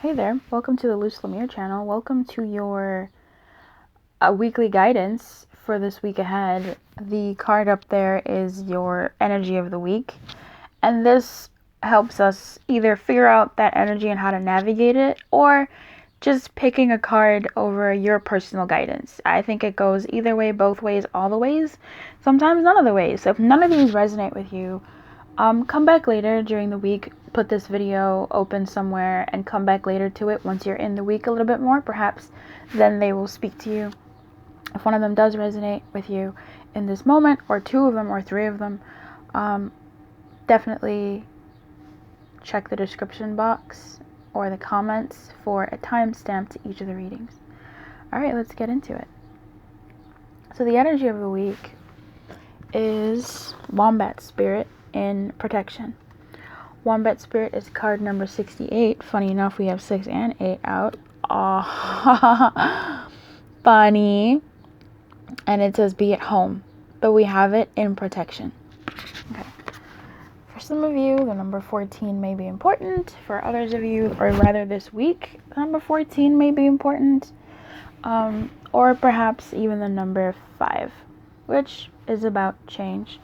Hey there, welcome to the Lumiere channel. Welcome to your weekly guidance for this week ahead. The card up there is your energy of the week, and this helps us either figure out that energy and how to navigate it, or just picking a card over your personal guidance. I think it goes either way, both ways, all the ways, sometimes none of the ways. So if none of these resonate with you, come back later during the week, put this video open somewhere, and come back later to it once you're in the week a little bit more. Perhaps then they will speak to you. If one of them does resonate with you in this moment, or two of them, or three of them, definitely check the description box or the comments for a timestamp to each of the readings. Alright, let's get into it. So the energy of the week is Wombat Spirit in Protection. Wombat Spirit is card number 68. Funny enough, we have 6 and 8 out. Oh, funny. And it says be at home, but we have it in protection. Okay. For some of you, the number 14 may be important. For others of you, or rather this week, the number 14 may be important. Or perhaps even the number 5, which is about change.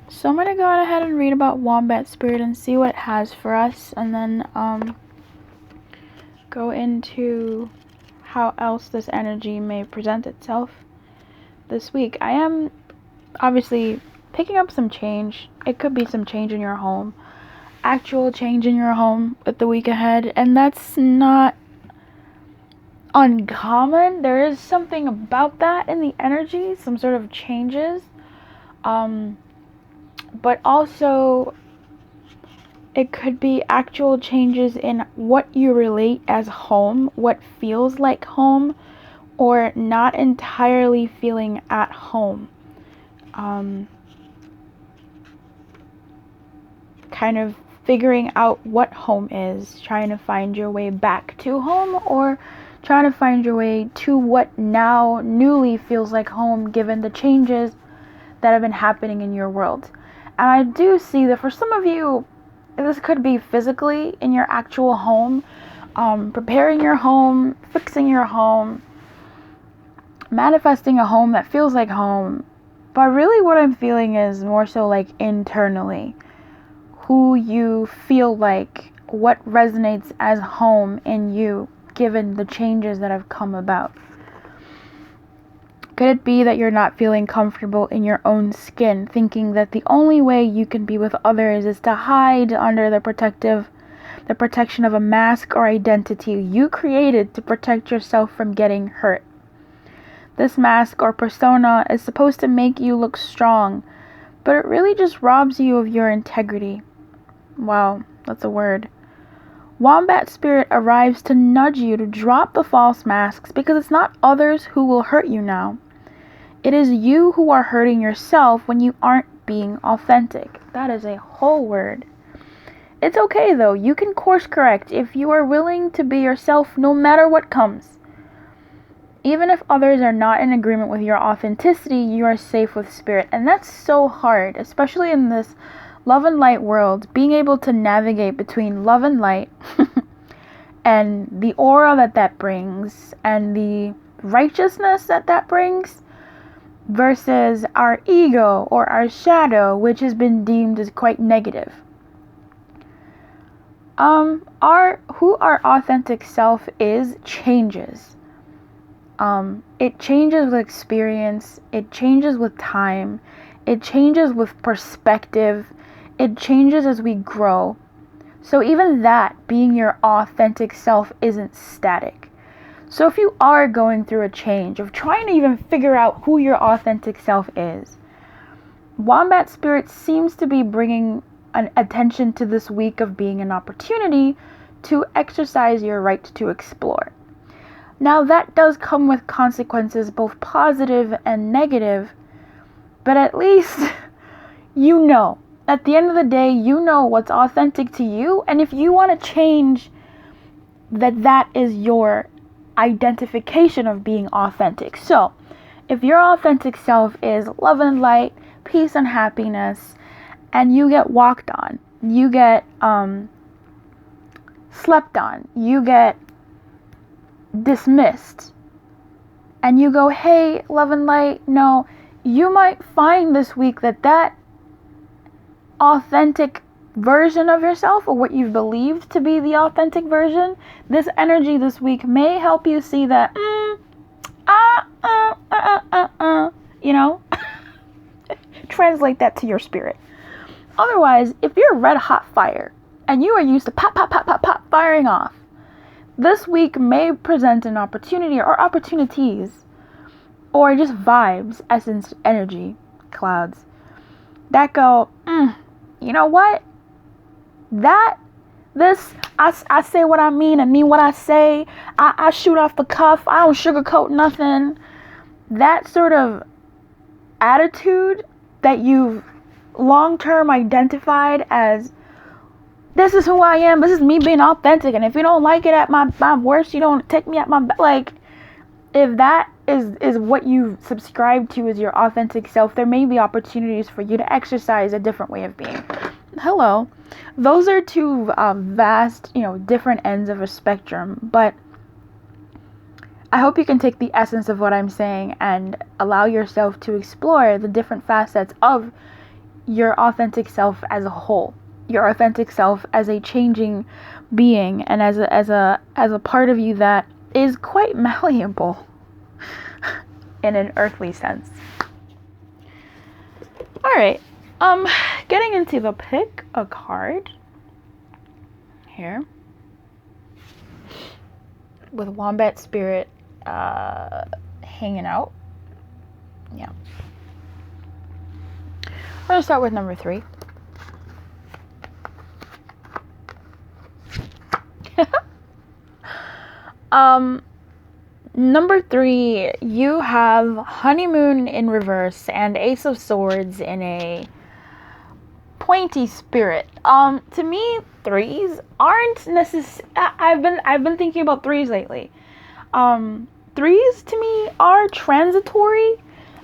So I'm going to go ahead and read about Wombat Spirit and see what it has for us, and then go into how else this energy may present itself this week. I am obviously picking up some change. It could be some change in your home, actual change in your home with the week ahead, and that's not uncommon. There is something about that in the energy, some sort of changes. But also it could be actual changes in what you relate as home, what feels like home, or not entirely feeling at home. Kind of figuring out what home is, trying to find your way back to home, or trying to find your way to what now newly feels like home given the changes that have been happening in your world. And I do see that for some of you, this could be physically in your actual home, preparing your home, fixing your home, manifesting a home that feels like home. But really what I'm feeling is more so like internally, who you feel like, what resonates as home in you, given the changes that have come about. Could it be that you're not feeling comfortable in your own skin, thinking that the only way you can be with others is to hide under the protection of a mask or identity you created to protect yourself from getting hurt? This mask or persona is supposed to make you look strong, but it really just robs you of your integrity. Wow, that's a word. Wombat Spirit arrives to nudge you to drop the false masks, because it's not others who will hurt you now. It is you who are hurting yourself when you aren't being authentic. That is a whole word. It's okay though. You can course correct if you are willing to be yourself no matter what comes. Even if others are not in agreement with your authenticity, you are safe with Spirit. And that's so hard, especially in this love and light world, being able to navigate between love and light and the aura that brings and the righteousness that brings, versus our ego or our shadow, which has been deemed as quite negative. Who our authentic self is changes. It changes with experience, it changes with time, it changes with perspective, it changes as we grow. So even that, being your authentic self, isn't static. So if you are going through a change of trying to even figure out who your authentic self is, Wombat Spirit seems to be bringing an attention to this week of being an opportunity to exercise your right to explore. Now that does come with consequences, both positive and negative, but at least you know. At the end of the day, you know what's authentic to you, and if you want to change, that is your identification of being authentic. So, if your authentic self is love and light, peace and happiness, and you get walked on, you get slept on, you get dismissed, and you go, hey, love and light, no, you might find this week that authentic version of yourself, or what you've believed to be the authentic version, this energy this week may help you see that, you know, translate that to your spirit. Otherwise, if you're a red hot fire and you are used to pop, pop, pop, pop, pop, firing off, this week may present an opportunity or opportunities or just vibes, essence, energy, clouds that go, you know what? I say what I mean and mean what I say. I shoot off the cuff. I don't sugarcoat nothing. That sort of attitude that you've long-term identified as, this is who I am, this is me being authentic, and if you don't like it at my worst, you don't take me at my best. Like, if that is what you subscribe to as your authentic self, there may be opportunities for you to exercise a different way of being. Hello. Those are two vast, different ends of a spectrum, but I hope you can take the essence of what I'm saying and allow yourself to explore the different facets of your authentic self as a whole, your authentic self as a changing being, and as a part of you that is quite malleable in an earthly sense. All right, getting into the pick a card here with Wombat Spirit hanging out. Yeah. I'm going to start with number 3. Number 3, you have Honeymoon in reverse and Ace of Swords in a pointy spirit. To me, 3s aren't necessarily. I've been thinking about 3s lately. 3s to me are transitory,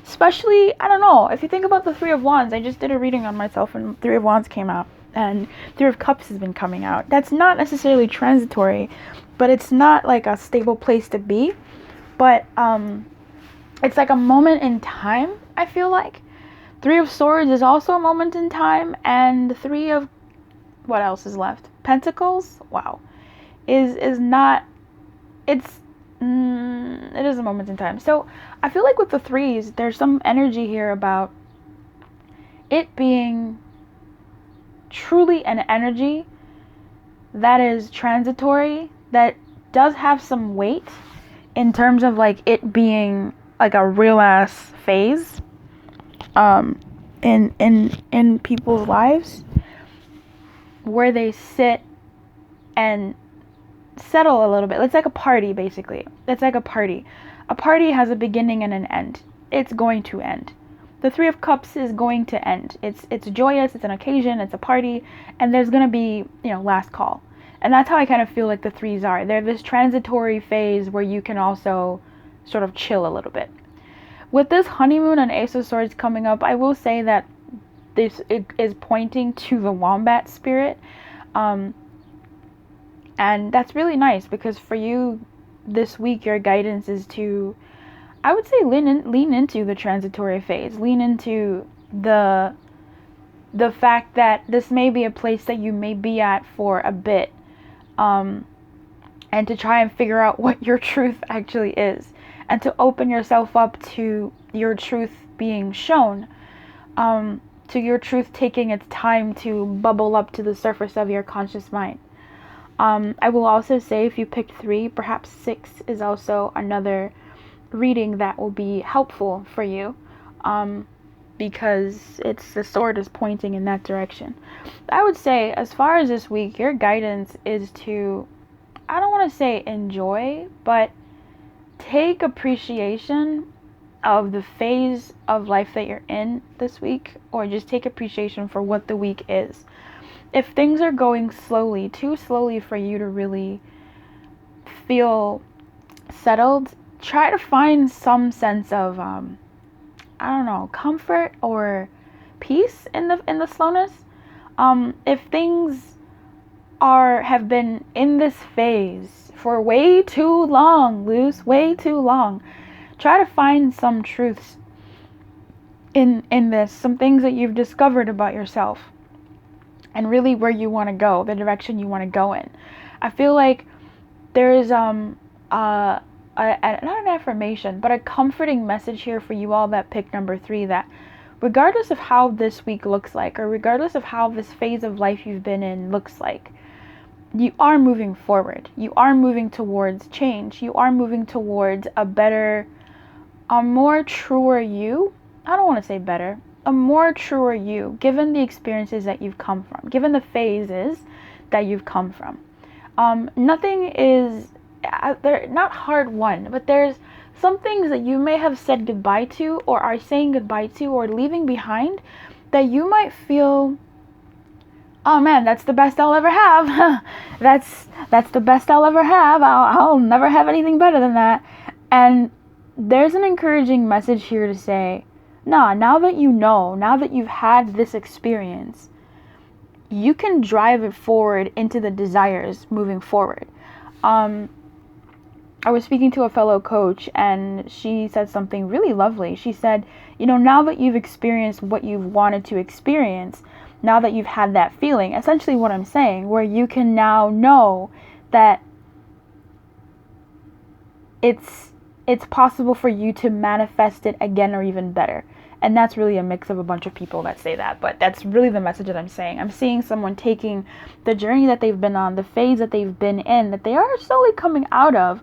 especially, I don't know, if you think about the 3 of Wands. I just did a reading on myself and 3 of Wands came out, and 3 of Cups has been coming out. That's not necessarily transitory, but it's not like a stable place to be. But it's like a moment in time, I feel like. 3 of Swords is also a moment in time, and 3 of, what else is left? Pentacles? Wow. Is not, it is a moment in time. So I feel like with the 3s, there's some energy here about it being truly an energy that is transitory, that does have some weight in terms of like it being like a real ass phase in people's lives, where they sit and settle a little bit. It's like a party, basically. It's like a party. A party has a beginning and an end. It's going to end. The 3 of Cups is going to end. It's joyous, it's an occasion, it's a party, and there's going to be, last call. And that's how I kind of feel like the 3s are. They're this transitory phase where you can also sort of chill a little bit. With this Honeymoon and Ace of Swords coming up, I will say that it is pointing to the Wombat Spirit. And that's really nice, because for you this week, your guidance is to, I would say, lean into the transitory phase. Lean into the fact that this may be a place that you may be at for a bit. And to try and figure out what your truth actually is, and to open yourself up to your truth being shown, to your truth taking its time to bubble up to the surface of your conscious mind. I will also say, if you picked 3, perhaps 6 is also another reading that will be helpful for you, because the sword is pointing in that direction. I would say, as far as this week, your guidance is to, I don't want to say enjoy, but take appreciation of the phase of life that you're in this week, or just take appreciation for what the week is. If things are going slowly, too slowly for you to really feel settled, try to find some sense of, comfort or peace in the slowness. If things have been in this phase for way too long, Luce, way too long. Try to find some truths in this, some things that you've discovered about yourself, and really where you want to go, the direction you want to go in. I feel like there is not an affirmation, but a comforting message here for you all that pick number 3, that regardless of how this week looks like, or regardless of how this phase of life you've been in looks like, you are moving forward. You are moving towards change. You are moving towards a better, a more truer you. I don't want to say better, a more truer you, given the experiences that you've come from, given the phases that you've come from. Nothing is, they're not hard won, but there's some things that you may have said goodbye to, or are saying goodbye to, or leaving behind, that you might feel, oh man, that's the best I'll ever have. that's the best I'll ever have. I'll never have anything better than that. And there's an encouraging message here to say, nah, now that you know, now that you've had this experience, you can drive it forward into the desires moving forward. I was speaking to a fellow coach, and she said something really lovely. She said, you know, now that you've experienced what you've wanted to experience, now that you've had that feeling, essentially what I'm saying, where you can now know that it's possible for you to manifest it again, or even better. And that's really a mix of a bunch of people that say that, but that's really the message that I'm saying. I'm seeing someone taking the journey that they've been on, the phase that they've been in, that they are slowly coming out of,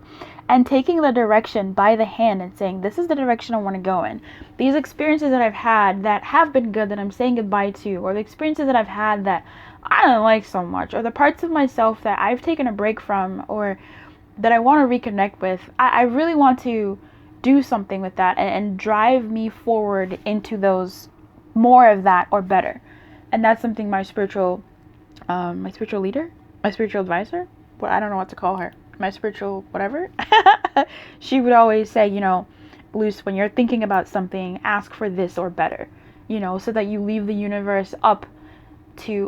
and taking the direction by the hand and saying, this is the direction I want to go in. These experiences that I've had that have been good, that I'm saying goodbye to, or the experiences that I've had that I don't like so much, or the parts of myself that I've taken a break from, or that I want to reconnect with, I really want to do something with that and drive me forward into those, more of that or better. And that's something my spiritual leader, my spiritual advisor, I don't know what to call her, my spiritual whatever, she would always say, you know, Luce, when you're thinking about something, ask for this or better, you know, so that you leave the universe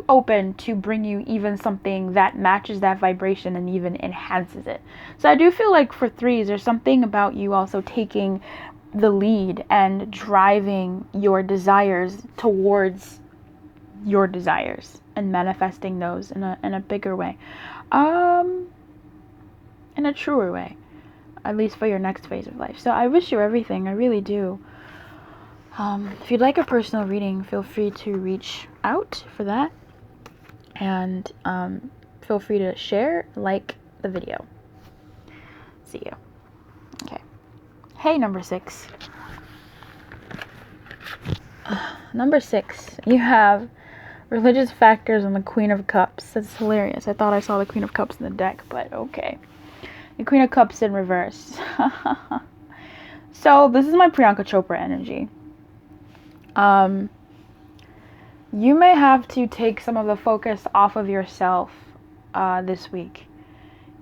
open to bring you even something that matches that vibration and even enhances it. So I do feel like for 3s, there's something about you also taking the lead and driving your desires towards your desires and manifesting those in a bigger way, in a truer way, at least for your next phase of life. So I wish you everything, I really do. If you'd like a personal reading, feel free to reach out for that. And feel free to share, like the video. See you. Okay. Hey, number 6. Number 6, you have religious factors and the Queen of Cups. That's hilarious. I thought I saw the Queen of Cups in the deck, but okay. The Queen of Cups in reverse. So this is my Priyanka Chopra energy. You may have to take some of the focus off of yourself this week.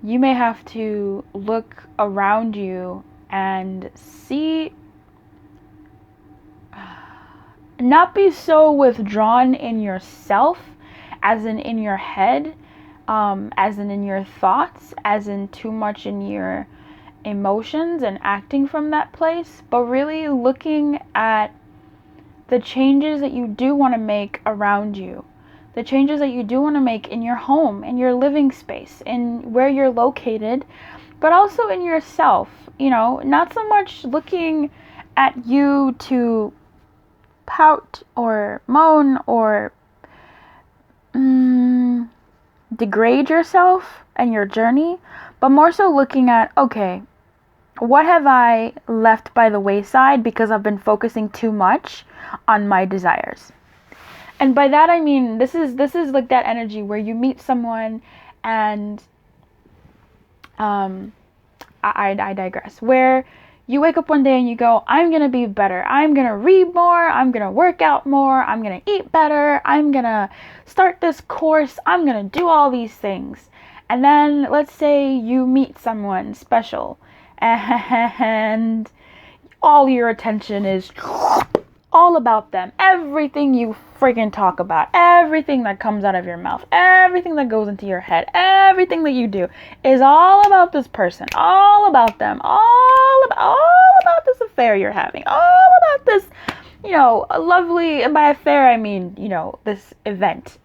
You may have to look around you and see, not be so withdrawn in yourself, as in your head, as in your thoughts, as in too much in your emotions and acting from that place, but really looking at the changes that you do want to make around you, the changes that you do want to make in your home, in your living space, in where you're located, but also in yourself, you know, not so much looking at you to pout or moan or degrade yourself and your journey, but more so looking at, okay, what have I left by the wayside because I've been focusing too much on my desires? And by that I mean, this is like that energy where you meet someone and I digress, where you wake up one day and you go, I'm gonna be better, I'm gonna read more, I'm gonna work out more, I'm gonna eat better, I'm gonna start this course, I'm gonna do all these things. And then let's say you meet someone special and all your attention is all about them. Everything you freaking talk about, everything that comes out of your mouth, everything that goes into your head, everything that you do is all about this person, all about them, all about this affair you're having, all about this, a lovely, and by affair I mean, this event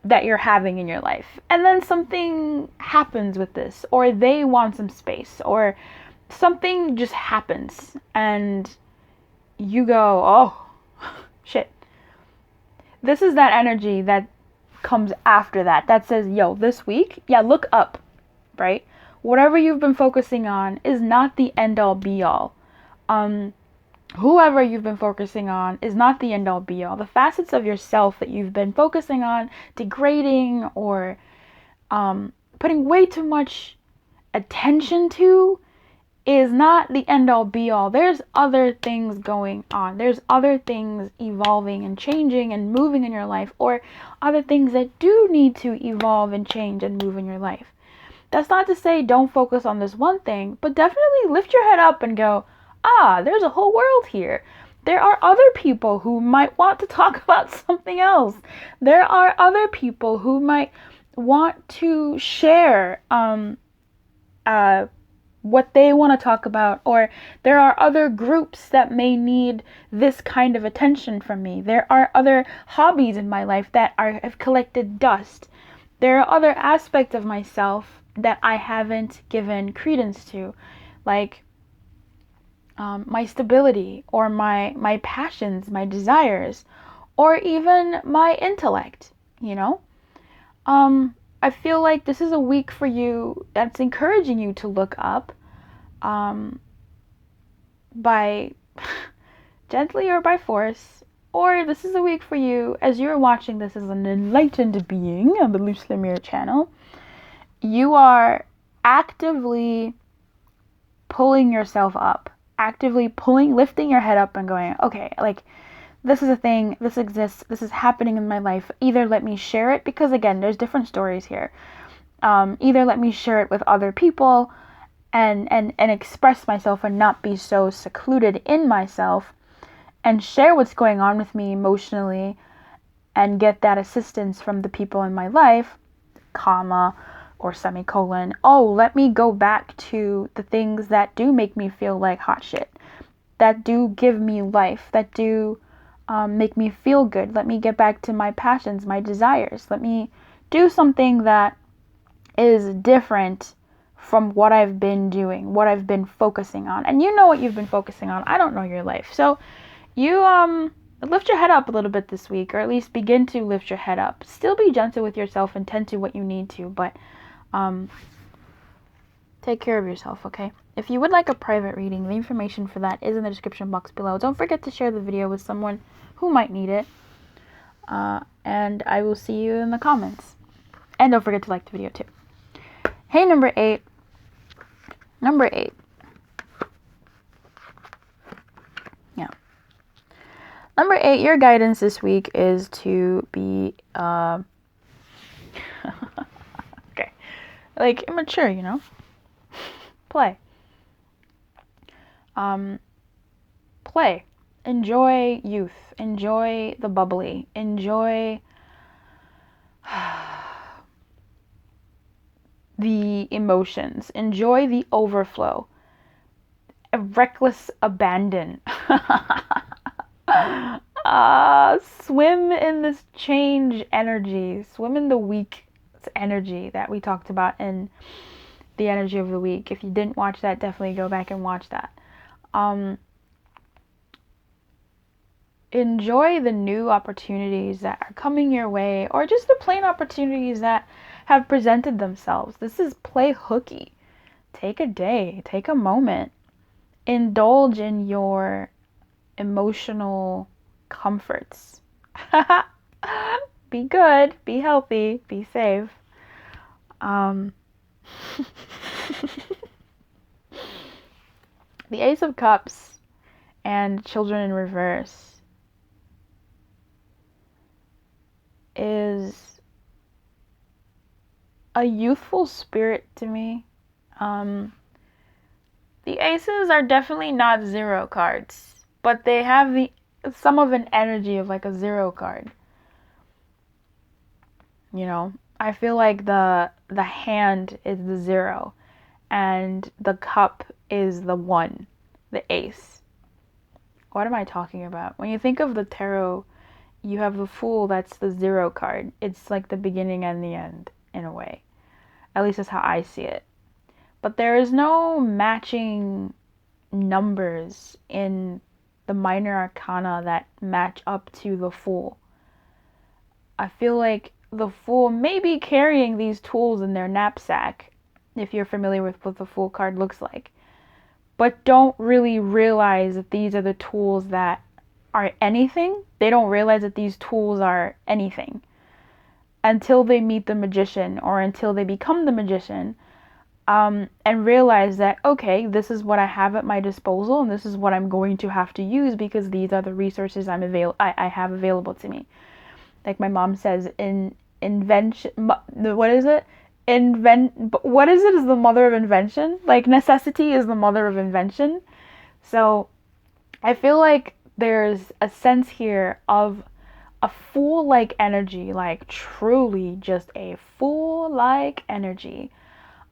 that you're having in your life. And then something happens with this, or they want some space, or something just happens, and you go, oh, shit. This is that energy that comes after that. That says, yo, this week, look up, right? Whatever you've been focusing on is not the end all be all. Whoever you've been focusing on is not the end all be all. The facets of yourself that you've been focusing on, degrading, or putting way too much attention to, is not the end all be all. There's other things going on. There's other things evolving and changing and moving in your life, or other things that do need to evolve and change and move in your life. That's not to say don't focus on this one thing, but definitely lift your head up and go, there's a whole world here. There are other people who might want to talk about something else. There are other people who might want to share what they want to talk about, or there are other groups that may need this kind of attention from me. There are other hobbies in my life that have collected dust. There are other aspects of myself that I haven't given credence to, like my stability, or my passions, my desires, or even my intellect, I feel like this is a week for you that's encouraging you to look up, by gently or by force, or this is a week for you, as you're watching this as an enlightened being on the Lumiere channel, you are actively pulling yourself up, lifting your head up and going, okay, like, this is a thing, this exists, this is happening in my life. Either let me share it, because again, there's different stories here. Either let me share it with other people and express myself and not be so secluded in myself, and share what's going on with me emotionally and get that assistance from the people in my life, comma, or semicolon. Oh, let me go back to the things that do make me feel like hot shit, that do give me life, that do make me feel good. Let me get back to my passions, my desires. Let me do something that is different from what I've been doing, what I've been focusing on. And you know what you've been focusing on. I don't know your life. So you lift your head up a little bit this week, or at least begin to lift your head up. Still be gentle with yourself and tend to what you need to, but take care of yourself, okay? If you would like a private reading, the information for that is in the description box below. Don't forget to share the video with someone who might need it. And I will see you in the comments. And don't forget to like the video too. Hey, number 8. Number 8. Yeah. Number 8, your guidance this week is to be, okay, like, immature, Play. Play. Enjoy youth. Enjoy the bubbly. Enjoy the emotions. Enjoy the overflow. A reckless abandon. Swim in this change energy. Swim in the week energy that we talked about in the energy of the week. If you didn't watch that, definitely go back and watch that. Enjoy the new opportunities that are coming your way, or just the plain opportunities that have presented themselves. This is play hooky. Take a day, take a moment, indulge in your emotional comforts. Be good, be healthy, be safe. The Ace of Cups and Children in Reverse is a youthful spirit to me. The Aces are definitely not zero cards, but they have some of an energy of like a 0 card. You know, I feel like the hand is the 0 and the cup is the 1, the ace. What am I talking about? When you think of the tarot, you have the Fool, that's the 0 card. It's like the beginning and the end, in a way. At least that's how I see it. But there is no matching numbers in the minor arcana that match up to the Fool. I feel like the Fool may be carrying these tools in their knapsack, if you're familiar with what the Fool card looks like, but don't really realize that these are the tools that are anything. They don't realize that these tools are anything until they meet the magician or until they become the magician, and realize that, okay, this is what I have at my disposal and this is what I'm going to have to use because these are the resources I have available to me. Like my mom says, invention, what is it? What is it? Is the mother of invention? Like necessity is the mother of invention. So I feel like there's a sense here of a fool-like energy, like truly just a fool-like energy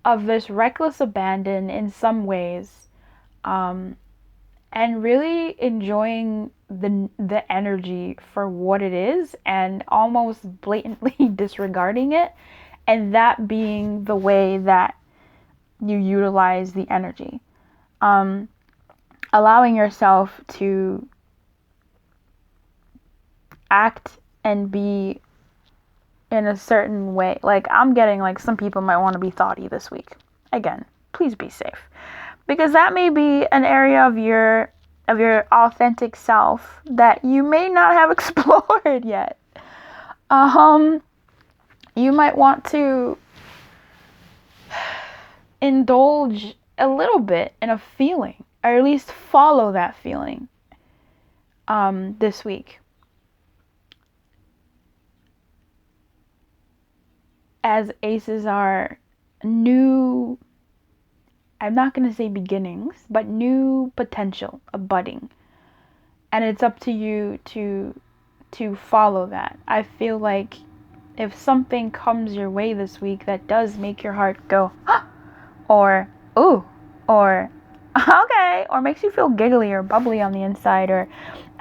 of this reckless abandon in some ways, and really enjoying the energy for what it is and almost blatantly disregarding it, and that being the way that you utilize the energy. Allowing yourself to act and be in a certain way. Like I'm getting like some people might want to be thoughty this week. Again, please be safe. Because that may be an area of your authentic self that you may not have explored yet. You might want to indulge a little bit in a feeling, or at least follow that feeling this week. As aces are new, I'm not going to say beginnings, but new potential, a budding. And it's up to you to follow that. I feel like if something comes your way this week that does make your heart go, huh, or ooh, or okay, or makes you feel giggly or bubbly on the inside or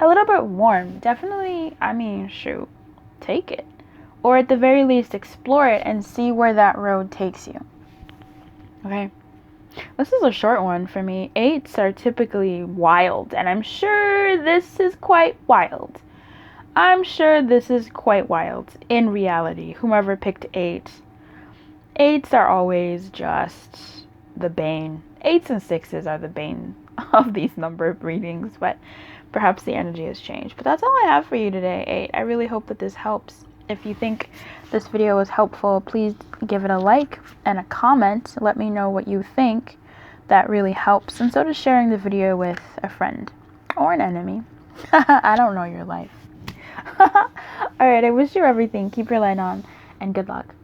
a little bit warm, definitely, I mean, shoot, take it. Or at the very least, explore it and see where that road takes you. Okay? This is a short one for me. 8s are typically wild, and I'm sure this is quite wild. I'm sure this is quite wild in reality. Whomever picked 8. 8s are always just the bane. 8s and 6s are the bane of these number readings, but perhaps the energy has changed. But that's all I have for you today, 8. I really hope that this helps. If you think this video was helpful, please give it a like and a comment. Let me know what you think. That really helps. And so does sharing the video with a friend or an enemy. I don't know your life. Alright, I wish you everything. Keep your light on and good luck.